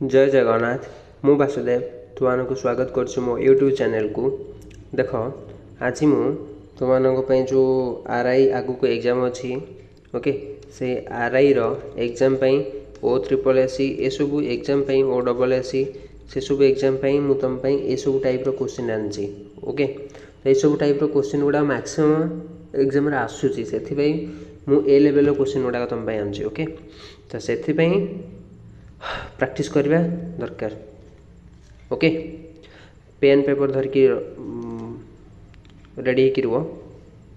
जय जगन्नाथ मु वासुदेव तुम स्वागत कर मो यूट्यूब चैनल को। देख आज मु तुम जो आरआई आगु को एग्जाम अच्छी ओके से आरआई रो एग्जाम ओ ट्रिपल एससी ए सब एग्जाम ओ डबल एससी से सब एग्जाम मु तुम ए सब टाइप रो क्वेश्चन आनी ओके तो ये सब टाइप रो क्वेश्चन गुड़ा मैक्सिमम एग्जाम रे आसूची से मु ए लेवल रो क्वेश्चन गुड़ा तुम आनी ओके तो से प्रैक्टिस करवा दरकार ओके पेन पेपर धरिकी रेडी हो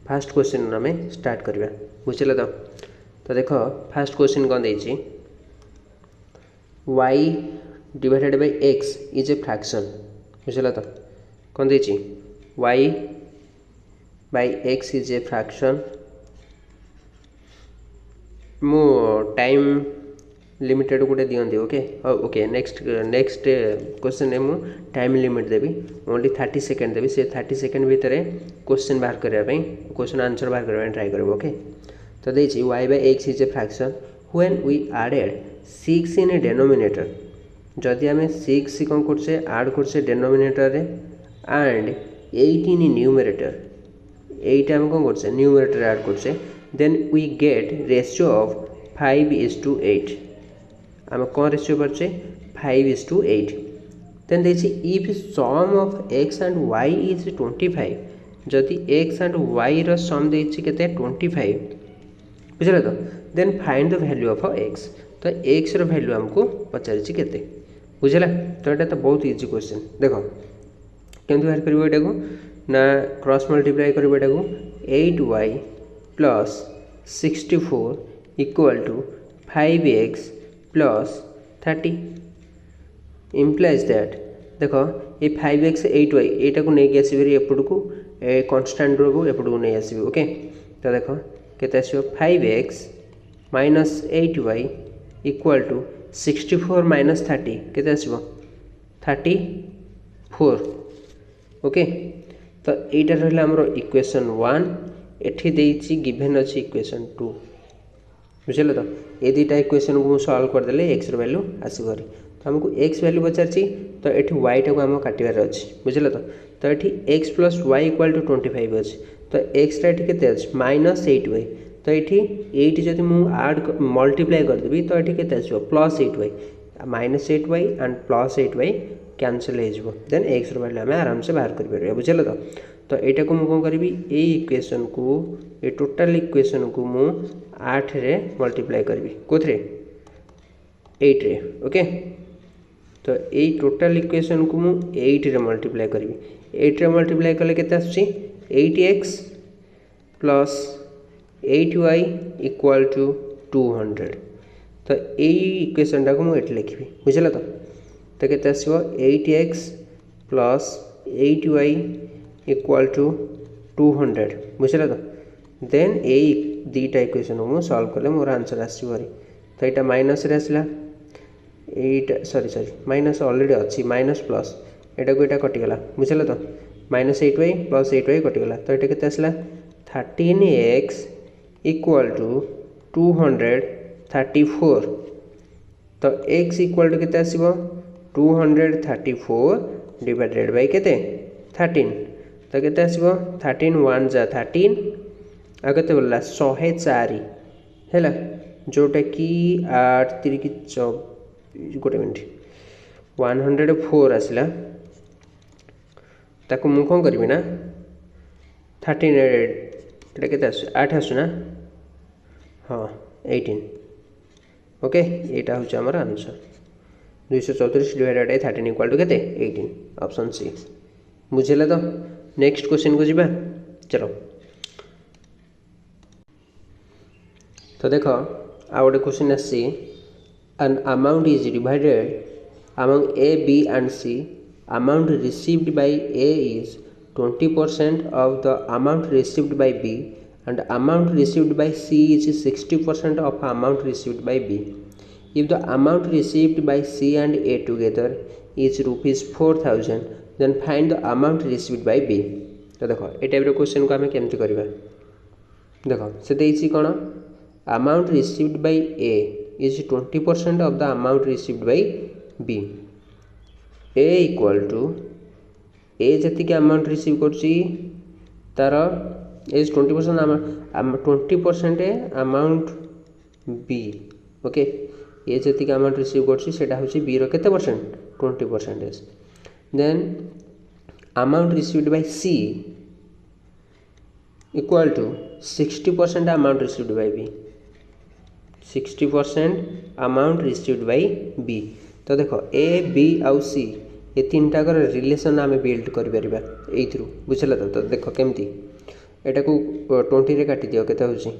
फास्ट क्वेश्चन आम स्टार्ट करवा बुझल तो देख फास्ट क्वेश्चन कौन देछि y divided by x is a fraction बुझल तो कौन देछि y by x is a fraction मु टाइम लिमिटेड गोटे दिखती ओके ओके नेक्स्ट क्वेश्चन है मु टाइम लिमिट देवी ओनली 30 सेकेंड देवी से 30 सेकेंड भितर क्वेश्चन बाहर करने क्वेश्चन आंसर बाहर करने ट्राई कर ओके तो देखिए y by x is a fraction when we added 6 in a denominator जदि आम 6 कौन करछे ऐड करछे डेनोमिनेटर रे एंड 8 इन न्यूमरेटर 8 आम कौन करछे न्यूमरेटर ऐड करछे then we get ratio of 5:8 आम कौन रेशियो करछे 5:8 देन देखिए if sum of x and y is 25 जदि x एंड y रो सम देछि केते 25 बुझल तो then find the value of x तो x रो वैल्यू हमको पचारिछि केते बुझला तो एटा तो बहुत इजी क्वेश्चन देखो केमति बाहर करबो एटा को ना क्रॉस मल्टीप्लाई करबो एटा को 8y plus 64 equal to 5x plus 30 implies that देखो ये 5x 8y एटा को नहीं आसबे एपट को कन्स्टांट रो एपट को नहीं आसबे ओके तो देखो केते आसबो 5x minus 8y equal to 64 minus 30 केते आसबो 34 ओके तो एटा रहला हमरो इक्वेशन 1 एठी देछि गिवन अछि इक्वेशन 2 बुझल तो ये दुटा इक्वेशन को सॉल्व करदे एक्स वैल्यू आसो तो हमको एक्स वैल्यू पचार तो ये वाई टाक आम काटार अच्छी बुझल तो ये X plus Y equal to 25 अच्छी तो एक्स के माइनस 8y तो ये 8 जब मुझे आड मल्टीप्लाई करदेवी तो ये के plus 8y minus 8y and plus 8y cancel हो देन एक्स वैल्यू आम आराम से बाहर कर बुझल तो यहाँ को मुझे कौन करी ये इक्वेशन को ये टोटाल इक्वेशन को मु 8 रे मल्टीप्लाई करी कोथरे 8 रे ओके तो ये टोटाल इक्वेशन को मु 8 रे मल्टीप्लाई करी 8 रे मल्टीप्लाई कले केते आछी 8x plus 8y equal to 200 तो ये इक्वेशन टाक मुझे लिखी बुझल तो केते आसीबो 8x plus 8y equal to 200 बुझल तो देन ए दुटा इक्वेशन को सॉल्व कले मोर आंसर आसरी तो यहाँ माइनस आसला सॉरी माइनस ऑलरेडी अच्छी माइनस प्लस यहाँ को यहाँ कटिगला बुझल तो माइनस 8y प्लस 8y कटिगला तो यहाँ के आसला 13x इक्वल टू 234 तो x इक्वल टू केते आसीबो 234 डिवाइडेड बाय केते 13 तो केते आसीबो 13 1 जा 13 आ केते बोलला 104 हैला जोटा कि 8 3 की 1 मिनट 104 आसला ताको मु कोन करबी ना 13 एटा केते आसु 8 आसु ना हाँ 18 ओके एटा होछ हमर answer 234 divided by 13 equal to केते 18 ऑप्शन सी बुझेला तो नेक्स्ट क्वेश्चन को जीवा चलो तो देखो आ गोटे क्वेश्चन आसी an amount is divided among A, B and C. Amount received by A is 20% of the amount received by B and amount received by C is 60% of amount received by B. If the amount received by C and A together is rupees 4000 then find the amount received by B. तो देखो ये type question को आम केमती करवा देखो से देछि कौन amount received by A is 20% of the amount received by B A equal to A जी अमाउंट रिसीव कर तार as 20% amount B okay A जी अमाउंट रिसीव कर बी रते percent 20%। Then amount received by C equal to 60% amount received by B 60% amount received by B. तो देखो A B आउ सी ये तीन टाकर रिलेशन आम बिल्ड कर बुझल। तो देख केमती एटा को 20 रे काटी दियो केते होची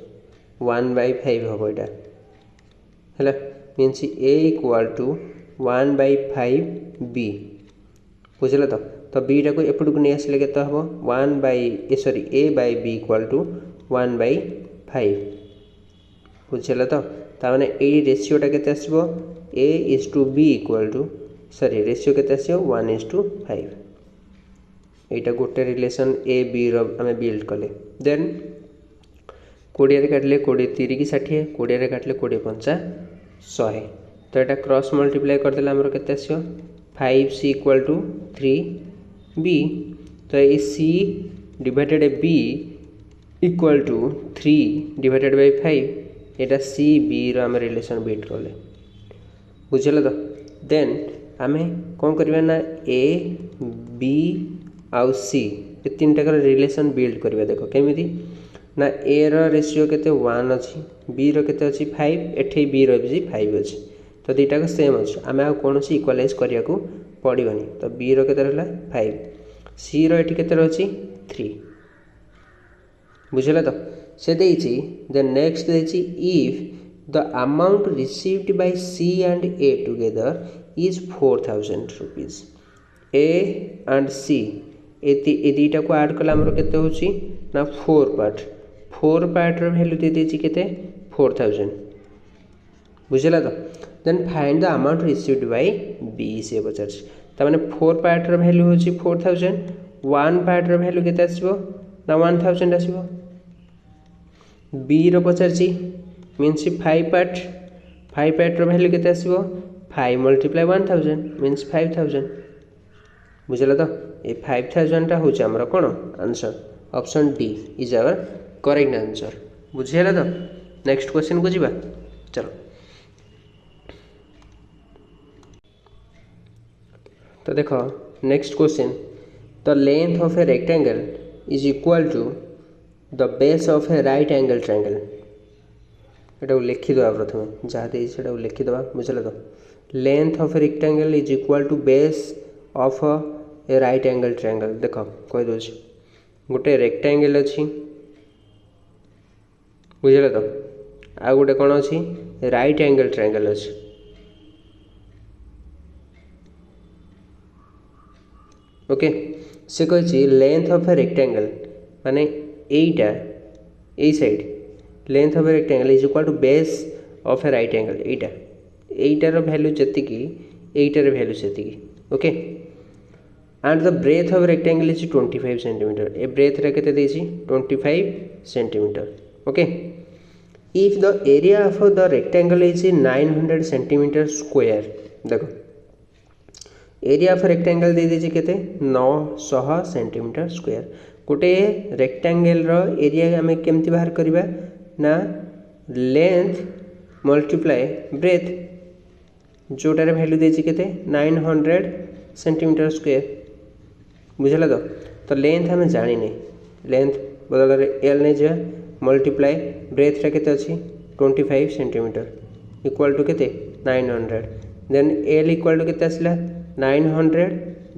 1/5 हम यहाँ है means A equal to 1/5 B बुझल। तो बी टाक एपट को नहीं आसले के हम A by B equal to 1/5 बुझल। तो ताने ए रेशियोटा केते आसबो A is to B equal to ratio केते आसो 1:5 एटा गोटे रिलेशन ए बी रो आम बिल्ड कले। देन 20 रे काटले 20 3 की 60 20 रे काटले 20 5 100 तो यहाँ क्रॉस मल्टीप्लाई करदेला आमर केते आसो 5c इक्वल टू 3b। तो ये c divided b equal to 3 divided by 5 यहाँ c b रो आम रिलेशन बिल्ड कले बुझल। तो देन आम कौन करवा ना ए बी आउ सी ये तीन टाकर रिलेशन बिल्ड करवा। देख केमिति ना ए रो रेशियो केते 1 अच्छी बी रो केते अच्छी 5 एठे बी रो भी 5 अच्छी तो दुईटा को सेम अच्छे आम आ कौन इक्वालाइज करने को पड़ोनी। तो बी रो केते रहला 5 सी रो एठी केते रहची 3 बुझला। तो से देइची देन नेक्स्ट देइची if the amount received by C and A together is 4000 rupees A and C ए दुईटा को ऐड कला हमर केते होची ना 4 पार्ट रो वैल्यू दे देची केते 4000 बुझला। तो then find the amount received by B से पचार ताने 4 पार्ट रो वैल्यू होची 4000 1 पार्ट रो वैल्यू केते आसीबो ना 1000 आसीबो बी रो पचारची मीन्स 5 पार्ट रो वैल्यू केते आसीबो 5 मल्टीप्लाई 1000 मीन्स 5000 बुझला। तो ये 5000 टा होची हमर कोन answer option D is our correct answer बुझेला। तो नेक्स्ट क्वेश्चन को जीवा चलो। तो देखो next question the length of a rectangle is equal to the base of a right angle triangle एटा लिखिदेवा प्रथम जहाँ दे से लिखिदेवा बुझल। तो length of a rectangle is equal to base of a right angle triangle. देख कहीदे गोटे रेक्टेंगल अच्छी बुझल। तो आ गोटे कौन अच्छी राइट एंगल ट्रायंगल अच्छी ओके से कही लेंथ ऑफ ए रेक्टेंगल माने एटा ए side length of a rectangle is equal to base of a right angle एटार वैल्यू जी एटार वैल्यू से okay and the breadth of rectangle is 25 centimetre ए ब्रेथ रे केते देछि 25 centimetre okay. If the area of the rectangle is 900 centimetre square देखो area of rectangle दे दीजिए केते 900 सेंटीमीटर स्क्वायर गोटे रेक्टेंगल रो एरिया आम केमती बाहर करबा ना लेंथ मल्टीप्लाई ब्रेथ जोटार वैल्यू देछि केते 900 सेंटीमीटर स्क्वायर बुझला। तो लेंथ आम जानी लेंथ बदल एल नहीं जा मल्टीप्लाई ब्रेथ रे केते अछि 25 सेंटीमीटर इक्वल टू केते 900 देन एल इक्वल टू केते आसला 900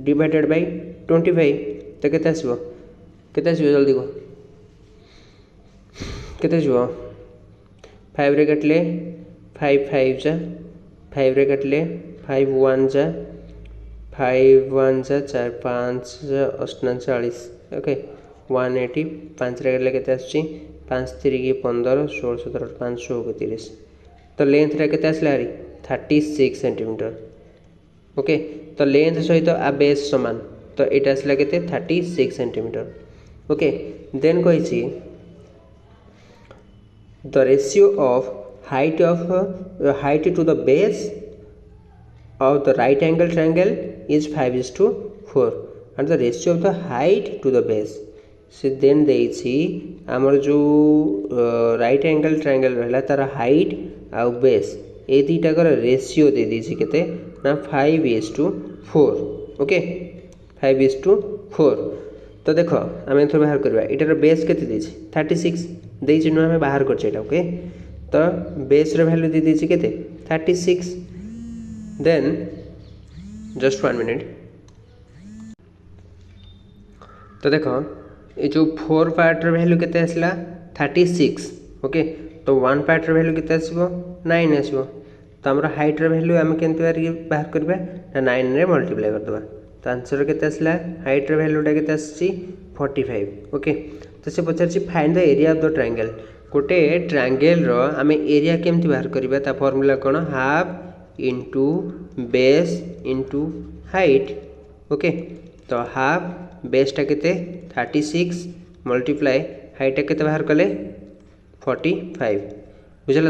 डिवाइडेड बाय 25 तो केते आसीबो जल्दी को केते आसीबो 5 रे काटले 5 5 जा 5 रे काटले 5 1 जा 5 1 जा 4 5 जा 39 ओके 180 5 रे काटले केते आछि 5 3 की 15 16 17 5 16 को 30 तो लेंथ रे केते आसला हरी 36 सेंटीमीटर ओके। तो लेंथ सहित आ बेस समान तो ये आसला केते 36 सेंटीमीटर ओके। देन कही the ratio of height to the base of the right angle triangle is 5:4 and the ratio of the height to the base से देन देछि आमर जो राइट एंगल ट्रायंगल रहला तार हाइट आउ बेस ए दुईटाकर ratio दे देछि केते ना 5:4 ओके 5:4 तो देख आम एथर बाहर करबा एटार बेस केते देछि 36 देछि न आम बाहर करछे एटा ओके तो बेस रे वैल्यू दे देछि केते 36 देन जस्ट 1 मिनट तो देख ये जो 4 पार्ट वैल्यू केते आसला 36 ओके तो 1 पार्ट वैल्यू केते आसीबो 9 आसीबो तो हमर हाइट रे वैल्यू हम केनते बाहर करबा ना 9 रे मल्टीप्लाई कर दबा तो आंसर केते आसला हाइट रे वैल्यूटा केते आसी 45 ओके तो से पचारछि find the area of the triangle गोटे ट्रायंगल रो आमे एरिया केमति बाहर करबा ता फार्मूला कोन half into base into height okay तो हाफ बेसटा केते 36 मल्टीप्लाई हाइटा केते बाहर कले 45 बुझल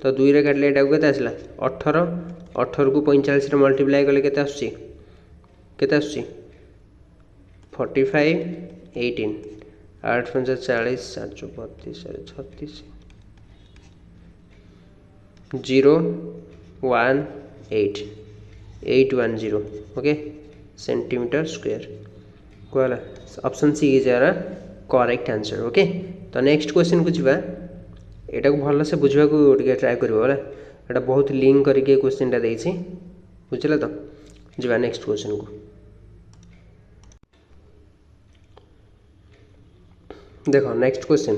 तो 2 रे काटले एटा केते आसला 18 18 को 45 रे मल्टीप्लाई कले केते आसुची 45 18 8 5 40 7 32 36 0 1 8 810 ओके सेंटीमीटर स्क्वायर कहला option C is our correct answer okay तो नेक्स्ट क्वेश्चन को जीवा एटा को भल से बुझवा को टिके ट्राई करबो होला एटा बहुत लिंक करके क्वेश्चन टा देछि बुझला तो जीवा नेक्स्ट क्वेश्चन को देखो नेक्स्ट क्वेश्चन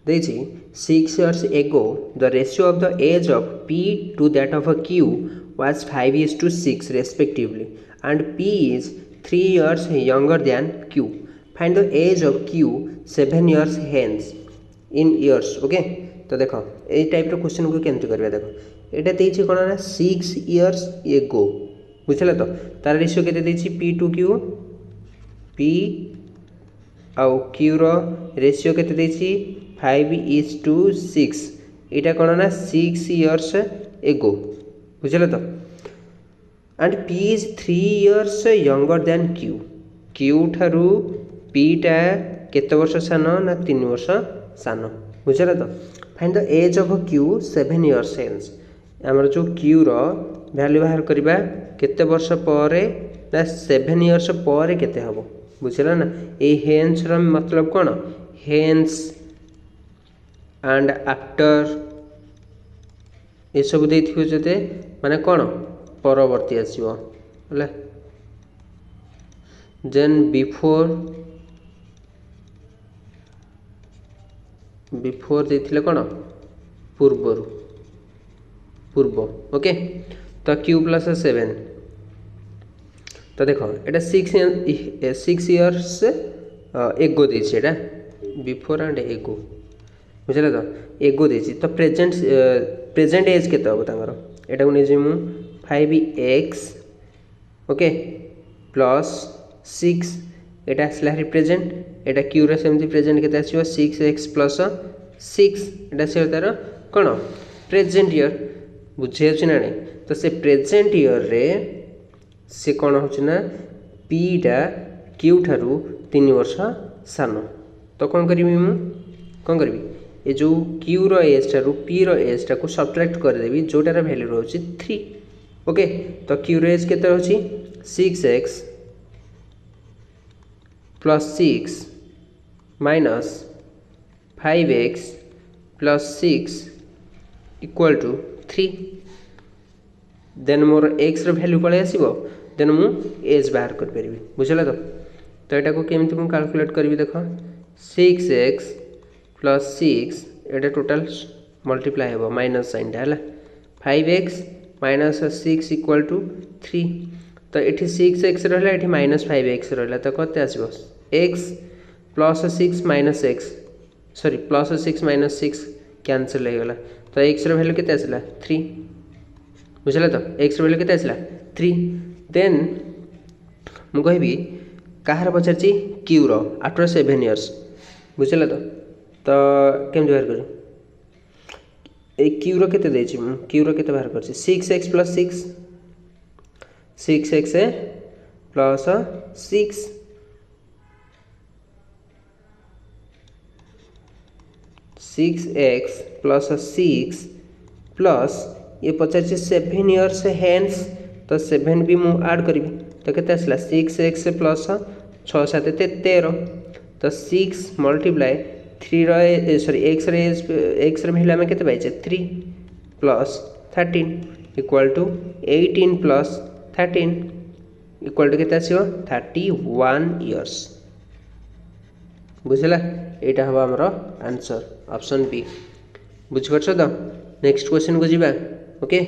देछि 6 years ago the ratio of the age of P to that of a Q was 5:6 respectively and P is 3 years younger than Q. Find the age of Q 7 years hence in years. Okay? तो देखो ए type रो question को केमति करबा देखो एटा देछि कोन ना 6 years ago बुझला तो तार रेशियो केते देछि P to Q P आउ Q रो रेशियो केते देछि 5:6 एटा कोन ना 6 years ago बुझला तो and P is 3 years younger than Q. Q ठारू P टा केते वर्ष सानो ना 3 वर्ष सानो बुझला तो find the age of Q 7 years hence हमर जो Q रो वैल्यू बाहर करबा केते वर्ष परे ना 7 years परे केते हबो बुझला ना ए हेंस रो मतलब कोन हेंस एंड आफ्टर ए सब देथियो जते माने कोन परवर्ती आसीबो हला देन बिफोर देथिले कोन पूर्व ओके तो Q + 7 तो देखो एटा 6 years एगो देछि एटा बिफोर एंड एगो बुझला तो एगो देछि तो प्रेजेंट एज केते हो तांगर एटा को नेजे मु 5x ओके प्लस 6 एटा आसला रिप्रेजेंट एटा Q रे सेमति प्रेजेंट केते आसीबो 6x + 6 एटा से तार कोन प्रेजेंट ईयर बुझे अछि ना तो से प्रेजेंट ईयर रे से कोन होछि ना P टा Q ठारू 3 वर्ष सानो तो कोन करबी मु कोन करबी ए जो Q रो एज ठारू P रो एज टा को सब्ट्रैक्ट कर देबी जोटार वैल्यू रहछि 3 ओके तो Q रो एज केते होछि 6x + 6 माइनस 5x + 6 = 3 देन मोर x रो वैल्यू पळे आसीबो देन मु एज बाहर कर परबी बुझला तो एटा को केमति मु कैलकुलेट करबी देखो 6x + 6 एटा टोटल मल्टीप्लाई हेबो माइनस साइन टा हला 5x - 6 = 3 तो एठी 6x रहला एठी -5x रहला तो कते आसीबो x + 6 - x सॉरी +6 - 6 कैंसिल हो गला तो x रो वैल्यू केते आसला 3 बुझला तो x रो वैल्यू केते आसला 3 देन मु कहबी काहर पछरची Q रो आफ्टर 7 इयर्स बुझला तो केमति बाहर करू ए Q रो केते देछि Q रो केते बाहर करछि 6x + 6 6x plus 6 6x plus 6 plus ये पचार 7 इयर्स हेन्स तो 7 भी मु ऐड करी तो केते आसला 6x प्लस 6 7 13 तो 6 मल्टीप्लाई 3 सॉरी x रे वैल्यू आम केते पाइचे 3 plus 13 equal to 18 plus 13 equal to केते आसीबो 31 इयर्स बुझला एटा हवा हमर आंसर ऑप्शन बी बुझ परछ तो नेक्स्ट क्वेश्चन को जीवा ओके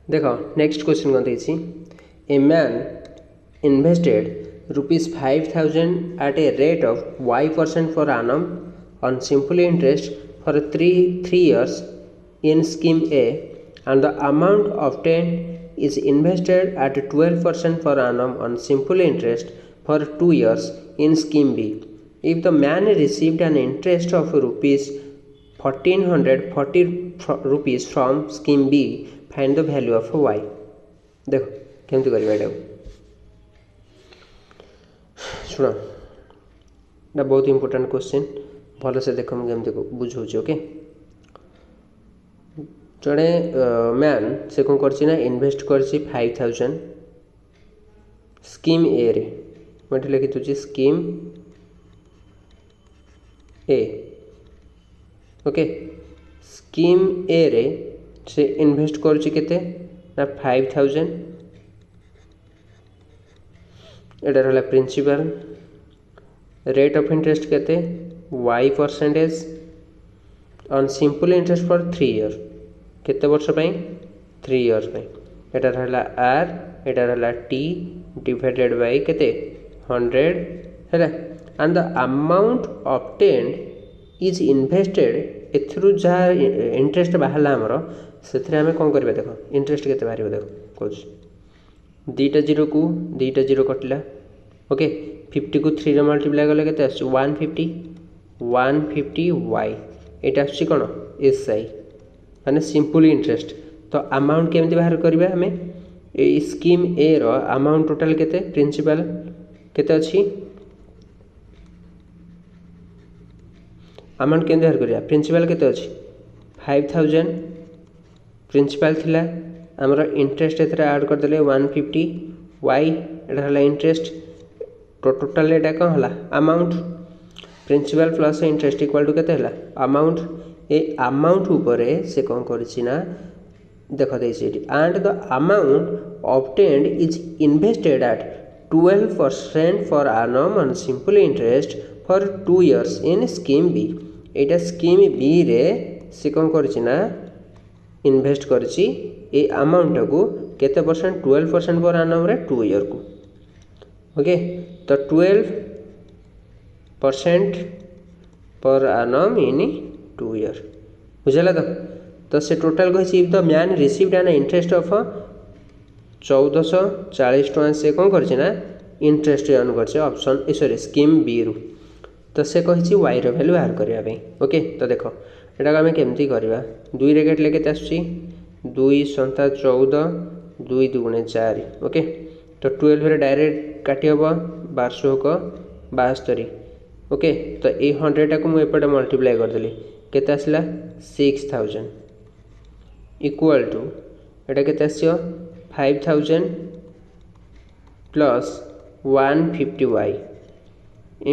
देखो नेक्स्ट क्वेश्चन कौन देछि a man invested ₹5,000 at a rate of y% per annum on simple interest for 3 years in scheme A and the amount obtained is invested at 12% per annum on simple interest for 2 years in scheme B. If the man received an interest of ₹1,440 from scheme B, find the value of y. देखो केमती करबा एटा शुण एटा बहुत important question भल से देख मुझे बुझाऊँ okay जड़े man से कौन कर इन्वेस्ट कर 5,000 स्कीम ए रे मैं लिखी दूसरी स्कीम ए ओके स्कीम ए रे से इन्वेस्ट करुच्ची केते ना 5,000 एटा रहा प्रिंसिपल रेट ऑफ इंटरेस्ट केते y% on simple interest for 3 year केते वर्ष पई 3 इयर्स पई एटा रहला r एटा रहला t डिवाइडेड बाय केते 100 हैला and the amount obtained is invested एथरु जा इंटरेस्ट बाहला हमरो सेथरे हमें कोन करबे देखो इंटरेस्ट केते बाहरिबो देखो कोच दीटा जीरो को दीटा जीरो कटला ओके 50 को 3 रे मल्टीप्लाई करले केते आछ 150 y एटा आछ कोन एसआई माने सिंपल इंटरेस्ट तो अमाउंट केमती बाहर करबा हमें ए स्कीम ए रो अमाउंट टोटल केते प्रिंसिपल केते अछि अमाउंट केमती बाहर करबा प्रिंसिपल केते अछि 5,000 प्रिंसिपल थिला हमरा इंटरेस्ट एथरा ऐड कर देले 150 y एटा हला इंटरेस्ट तो टोटल एटा कोन हला amount principal plus interest equal to केते हला अमाउंट ए अमाउंट ऊपर से कौन करना देख दे and the amount obtained is invested at 12% for annum on simple interest for 2 years in scheme B एटा स्कीम बी रे से कौन करना इन्वेस्ट करछि ए अमाउंट को केते परसेंट 12% पर annum रे 2 ईयर को ओके तो 12% पर annum इन 2 ईयर बुझला तो से टोटल कही if the man received an interest of 1440 टका से कौन करना इंटरेस्ट अर्न कर ऑप्शन सॉरी स्कीम बी रु तो से कही वाई रो वैल्यू बाहर करने ओके तो देख एटा आम केमती करवा 2 रे काटिले केते आछी 2 सन्ता 14 2 दुगुणे 4 ओके तो 12 रे डायरेक्ट काटी हम 1272 ओके तो ये 100 टा को मुझे एपटे मल्टीप्लाई करदेली केते आसला 6,000 इक्वल टू एटा केते आसियो 5,000 प्लस 150y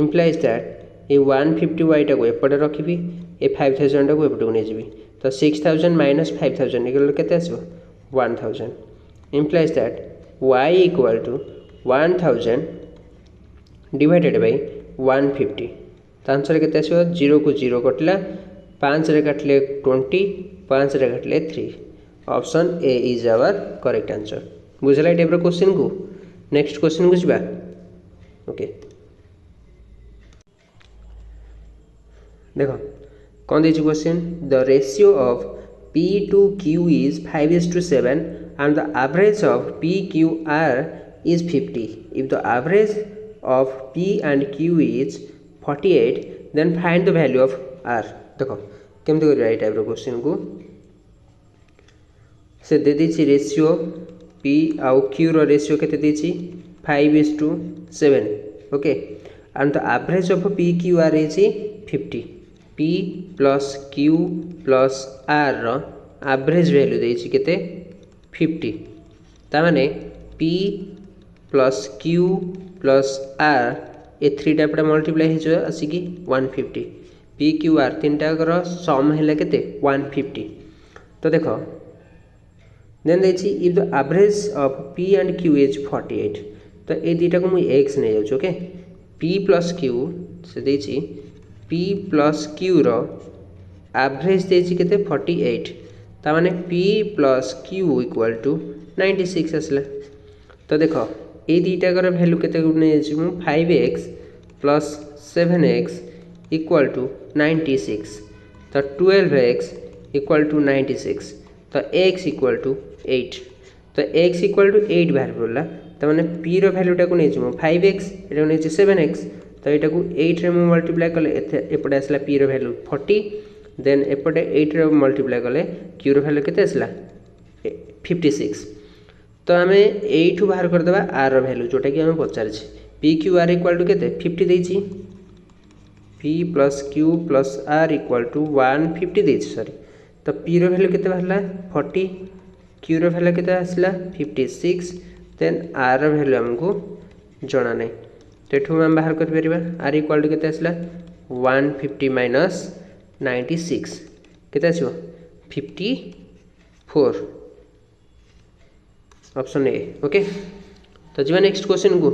इम्प्लाइज दैट ये 150y टा को एपटे रखिबी ए 5,000 टा को एपटे को नै जिबी तो 6,000 माइनस 5,000 इक्वल केते आसियो 1,000 employees that y equal to 1,000 divided by 150 तो आंसर केते आसियो 0 को 0 कटला 5 रे काटले 20 5 रे काटले 3 option A is our correct answer बुझला टाइप रो क्वेश्चन को नेक्स्ट क्वेश्चन को जिबा ओके देखो कौन देछि question the ratio of p to q is 5:7 and the average of p q r is 50 if the average of p and q is 48 then find the value of r देखो केमती करबा ए type रो question को से दे देछि ratio P आउ Q रो रेशियो केते देछि 5:7 okay and the average of P Q R is 50 P plus Q plus R रो एवरेज वैल्यू देछि केते 50 ता माने P plus Q plus R ए थ्रीटा एपटे मल्टीप्लाई हो आसिकी 150 पी क्यू आर तीन टाकर सम है केते 150 तो देख देन देखिए if the average of P and Q is 48 तो ये दुटा को मुझे एक्स नहीं जाऊँ ओके पी प्लस क्यू से देखिए पी प्लस क्यू रो एवरेज देखिए केते 48 ता माने P plus Q equal to 96 आसला तो देख ये दुटाकर वैल्यू केते नहीं जाऊँ 5x plus 7x equal to 96 तो 12x इक्वल टू 96 तो x इक्वल टू 8 तो x इक्वल टू 8 बाहर पड़ा तो मैंने p रो वैल्यूटा को नहीं 5x एटा नहीं 7x तो यहाँ को 8 रे मल्टीप्लाई कले एपटे आसला p रो वैल्यू 40 देन एपटे 8 रे मल्टीप्लाई कले q रो वैल्यू केते आसला 56 तो आम यू बाहर करदे r रो वैल्यू जोटा कि आम पचार P Q R equal to केते 50 देछि P plus Q plus R equal to 150 देछि सॉरी तो P रो वैल्यू केते बाहरला 40 Q रो वैल्यू केते आसला 56 देन R रो वैल्यू हमको जणा नै तो एठू हम बाहर कर परिबा R इक्वल टू केते आसला 150 माइनस 96 केते आसीबो 54 ऑप्शन ए ओके तो जीवा नेक्स्ट क्वेश्चन को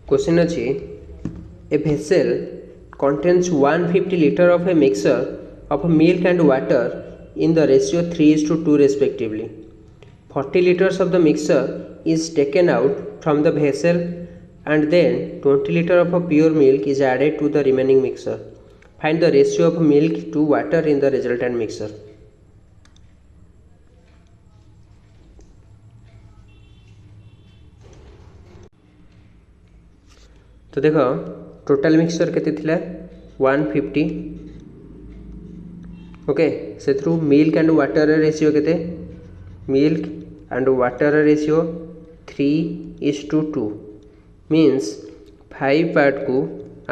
क्वेश्चन अच्छी ए vessel contains 150 liter of a mixture of milk and water in the ratio 3:2 respectively. 40 liters of the mixture is taken out from the vessel and then 20 liter of pure milk is added to the remaining mixture. Find the ratio of milk to water in the resultant mixture. तो देख total mixture केते थिला 150 okay से through milk and water ratio केते milk and water ratio 3:2 means 5 part को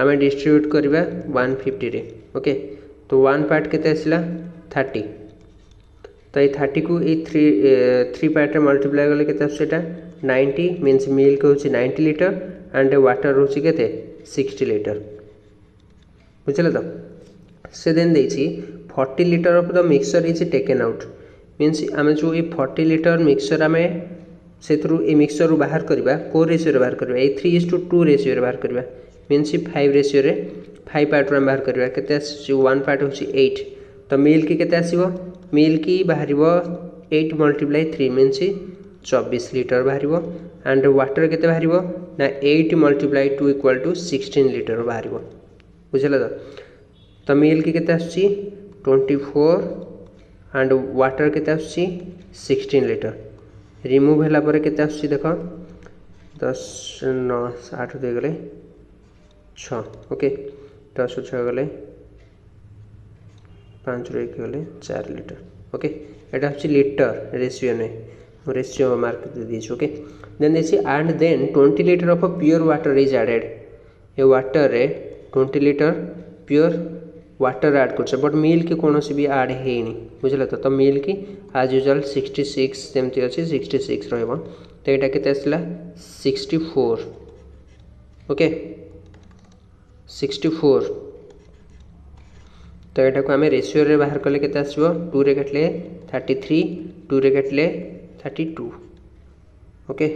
आम distribute करवा 150 रे ओके तो 1 पार्ट केते आसला 30 तो ये 30 को ये 3 पार्ट मल्टीप्लाई कले केते आसेटा 90 मीन्स मिल्क होची 90 लीटर एंड वाटर रोचे केते 60 लीटर बुझल तो से देन देछि 40 litre of the mixture is taken out means आम जो ये 40 लीटर मिक्सचर आम से ए मिक्सचर रू बाहर करवा को रेशियो बाहर करवा ये 3:2 रेशियो बाहर करवा मीन्स 5 रेशियो रे 5 पार्ट रू बाहर करवा केते 1 पार्ट होछि 8 तो मिल्क केते आसीबो मिल्क बाहरिबो 8 मल्टीप्लाई 3 मीन्स 24 लीटर बाहरिबो एंड वाटर केते बाहरिबो ना 8 मल्टीप्लाई 2 इक्वल टू 16 लीटर बाहरिबो बुझला तो मिल्क केते आछि 24 एंड वाटर केते आछि 16 लीटर रिमूव होला पर केते आछि देखो 10 9 8 दे गले 6 ओके 10 6 गले 5 रे गले 4 लीटर ओके एटा आछि लीटर रेशियो ने रेशियो मार्क दे this okay then this and then 20 litre of pure water is added a water रे 20 लीटर प्योर वाटर ऐड कर बट मिल्क कौन भी ऐड हेनी बुझल तो मिल्क आज यूजुअल 66 सेमती अच्छी 66 रहिबो तो यहाँ केते आसला 64 ओके 64 तो यहाँ को आम रेशियो रे बाहर कले केते आसबो 2 रे काटले 33 2 रे काटले 32 okay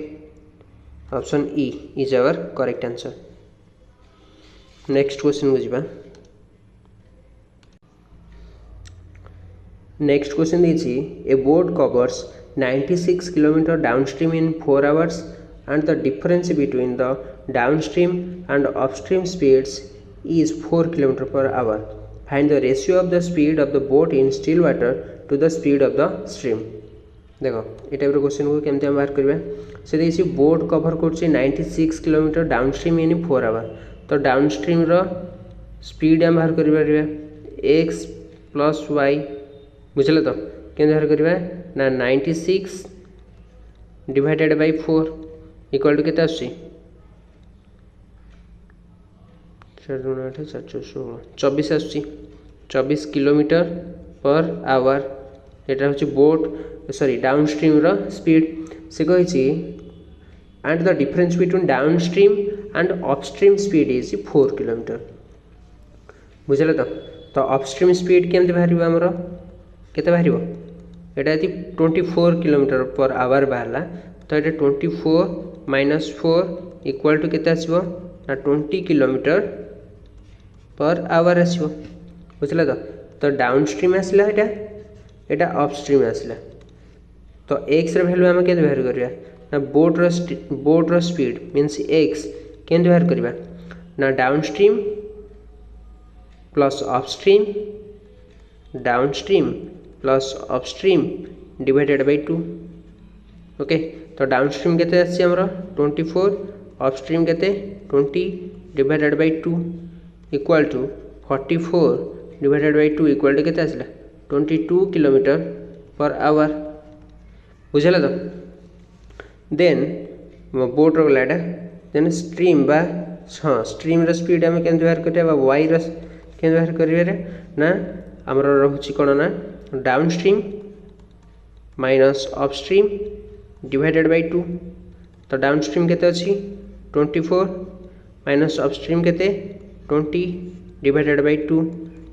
option E is our correct answer next question को जीवा नेक्स्ट क्वेश्चन दीची a boat covers 96 kilometre downstream in 4 hours and the difference between the downstream and upstream speeds is 4 km per hour. Find the ratio of the speed of the boat in still water to the speed of the stream. देखो ये type question को केमती हम बाहर करबा से देखिए boat cover करछि 96 किलोमीटर डाउनस्ट्रीम इन 4 आवर तो डाउनस्ट्रीम रो स्पीड हम बाहर कर परिबा एक्स प्लस वाई बुझल तो केमती बाहर करवा ना 96 डिवाइडेड बाय 4 इक्वल टू केते आछी 24 आछी 24 किलोमीटर पर आवर एटा होची बोट सॉरी डाउनस्ट्रीम रो स्पीड से कही and the difference between downstream and upstream speed is 4 kilometre बुझल तो अपस्ट्रीम स्पीड केमती बाहर आमर केते बाहर एटा यदि 24 किलोमीटर पर आवर बाहरला तो ये 24 माइनस 4 इक्वल टू केते आसीबो ना 20 किलोमीटर पर आवर आसीबो बुझल तो डाउनस्ट्रीम आसला एटा अपस्ट्रीम आसला तो एक्स रे वैल्यू आम केमती बाहर करवा ना बोट रो स्पीड मीन्स एक्स केमती बाहर करवा ना downstream plus upstream downstream plus upstream divided by 2 okay तो डाउनस्ट्रीम केते आसी हमरो 24 अपस्ट्रीम केते 20 divided by 2 equal to 44 divided by 2 equal to केते आसला 22 किलोमीटर पर आवर बुझल तो देन बोट रो गलाटा देन स्ट्रीम बा हाँ स्ट्रीम रो स्पीड आम केमती बाहर करबा वाई रो केमती बाहर करिवे ना हमर रहउची कोन ना downstream minus upstream divided by 2 तो डाउनस्ट्रीम केते अछि 24 माइनस अपस्ट्रीम केते 20 डिवाइडेड बाय 2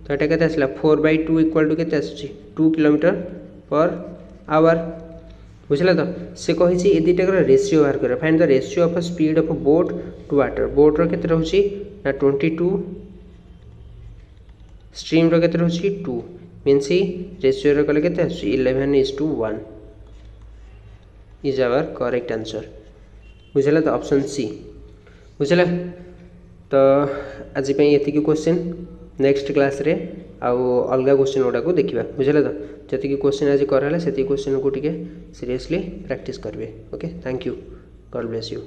तो एटा केते आसला 4 बाय 2 इक्वल टू केते आछि 2 किलोमीटर पर आवर बुझल तो से कही ए दुटा रेशियो बाहर कर find the ratio of speed of boat to water boat रो केते रहउची ना 22 स्ट्रीम रो केते रहउची 2 मीन्स रेशियो रो कले केते आछि 11:1 इज आवर करेक्ट आंसर बुझल तो ऑप्शन सी बुझल तो आज ये क्वेश्चन नेक्स्ट क्लास रे आउ अलग क्वेश्चन गुड़ा को देखा बुझल तो जी क्वेश्चन आज कराला से क्वेश्चन को टिके सीरियसली प्रैक्टिस करेंगे okay thank you God bless you.